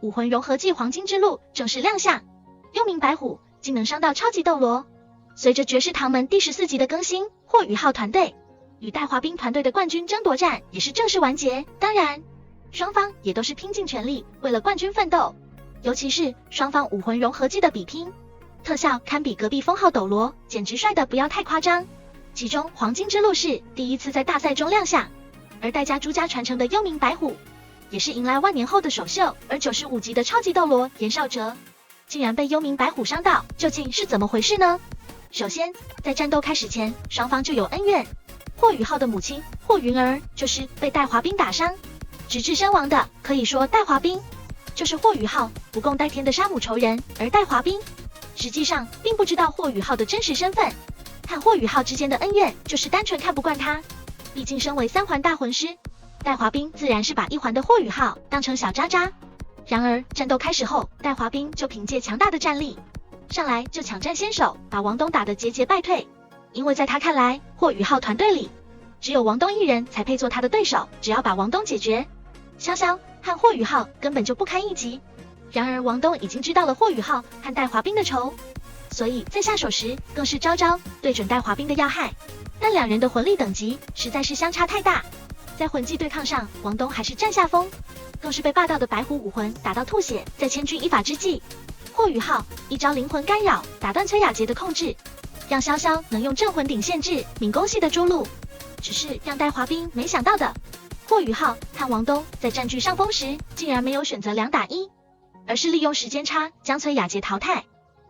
武魂融合技黄金之路正式亮相，幽冥白虎竟能伤到超级斗罗。随着绝世唐门第14集的更新，霍雨浩团队与戴华彬团队的冠军争夺战也是正式完结。当然，双方也都是拼尽全力为了冠军奋斗，尤其是双方武魂融合技的比拼，特效堪比隔壁封号斗罗，简直帅得不要太夸张。其中黄金之路是第一次在大赛中亮相，而戴家朱家传承的幽冥白虎也是迎来万年后的首秀。而95级的超级斗罗严少哲竟然被幽冥白虎伤到，究竟是怎么回事呢？首先，在战斗开始前，双方就有恩怨。霍雨浩的母亲霍云儿就是被戴华彬打伤，直至身亡的。可以说，戴华彬就是霍雨浩不共戴天的杀母仇人，而戴华彬实际上并不知道霍雨浩的真实身份。和霍雨浩之间的恩怨就是单纯看不惯他，毕竟身为3环大魂师，戴华彬自然是把1环的霍雨浩当成小渣渣。然而战斗开始后，戴华彬就凭借强大的战力上来就抢占先手，把王东打得节节败退。因为在他看来，霍雨浩团队里只有王东一人才配做他的对手，只要把王东解决，潇潇和霍雨浩根本就不堪一击。然而王东已经知道了霍雨浩和戴华彬的仇，所以在下手时更是招招对准戴华彬的要害。但两人的魂力等级实在是相差太大，在魂技对抗上，王东还是占下风，更是被霸道的白虎武魂打到吐血。在千钧一发之际，霍雨浩一招灵魂干扰打断崔雅洁的控制，让潇潇能用镇魂鼎限制敏攻系的朱露。只是让戴华彬没想到的，霍雨浩和王东在占据上风时，竟然没有选择2打1，而是利用时间差将崔雅洁淘汰。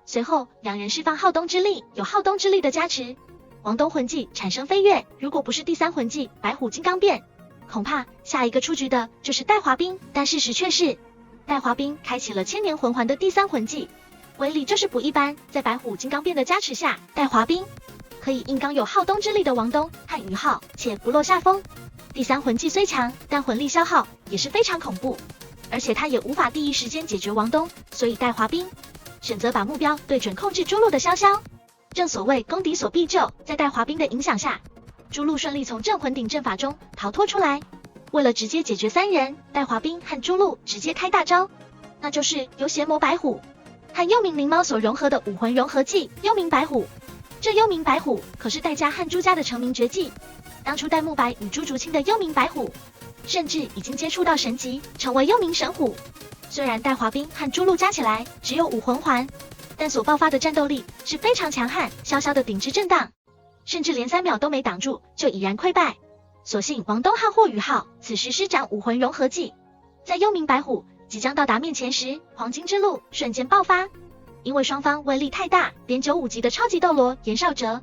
随后两人释放浩东之力，有浩东之力的加持，王东魂技产生飞跃。如果不是第3魂技白虎金刚变，恐怕下一个出局的就是戴华彬。但事实却是，戴华彬开启了千年魂环的第3魂技，威力就是不一般。在白虎金刚变的加持下，戴华彬可以硬刚有浩东之力的王东和于浩，且不落下风。第3魂技虽强，但魂力消耗也是非常恐怖，而且他也无法第一时间解决王东，所以戴华彬选择把目标对准控制朱露的潇潇。正所谓攻敌所必救，在戴华彬的影响下，朱露顺利从镇魂鼎阵法中逃脱出来。为了直接解决3人，戴华彬和朱露直接开大招，那就是由邪魔白虎和幽冥灵猫所融合的武魂融合技幽冥白虎。这幽冥白虎可是戴家和朱家的成名绝技，当初戴沐白与朱竹清的幽冥白虎甚至已经接触到神级，成为幽冥神虎。虽然戴华彬和朱露加起来只有5魂环，但所爆发的战斗力是非常强悍。潇潇的顶之震荡甚至连3秒都没挡住就已然溃败。所幸王东和霍雨浩此时施展武魂融合技，在幽冥白虎即将到达面前时，黄金之路瞬间爆发。因为双方威力太大，连95级的超级斗罗严少哲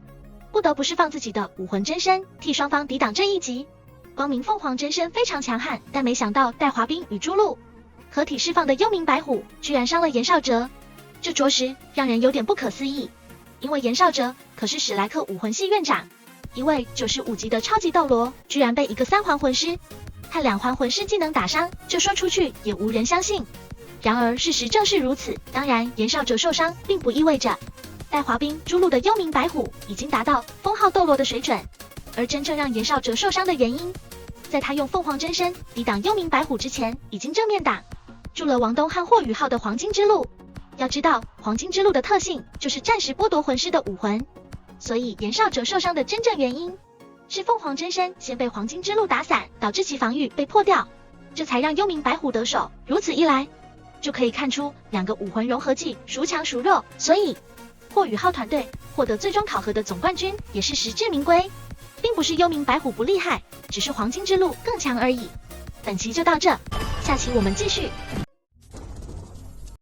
不得不释放自己的武魂真身，替双方抵挡这一击。光明凤凰真身非常强悍，但没想到戴华彬与朱露合体释放的幽冥白虎居然伤了严少哲，这着实让人有点不可思议。因为严少哲可是史莱克武魂系院长，一位95级的超级斗罗居然被一个3环魂师和2环魂师技能打伤，这说出去也无人相信。然而事实正是如此。当然严少哲受伤并不意味着戴华彬朱露的幽冥白虎已经达到封号斗罗的水准，而真正让严少哲受伤的原因，在他用凤凰真身抵挡幽冥白虎之前，已经正面挡住了王东和霍雨浩的黄金之路。要知道黄金之路的特性就是暂时剥夺魂师的武魂，所以严少哲受伤的真正原因是凤凰真身先被黄金之路打散，导致其防御被破掉，这才让幽冥白虎得手。如此一来，就可以看出2个武魂融合技孰强孰弱，所以霍雨浩团队获得最终考核的总冠军也是实至名归，并不是幽冥白虎不厉害，只是黄金之路更强而已。本期就到这，下期我们继续。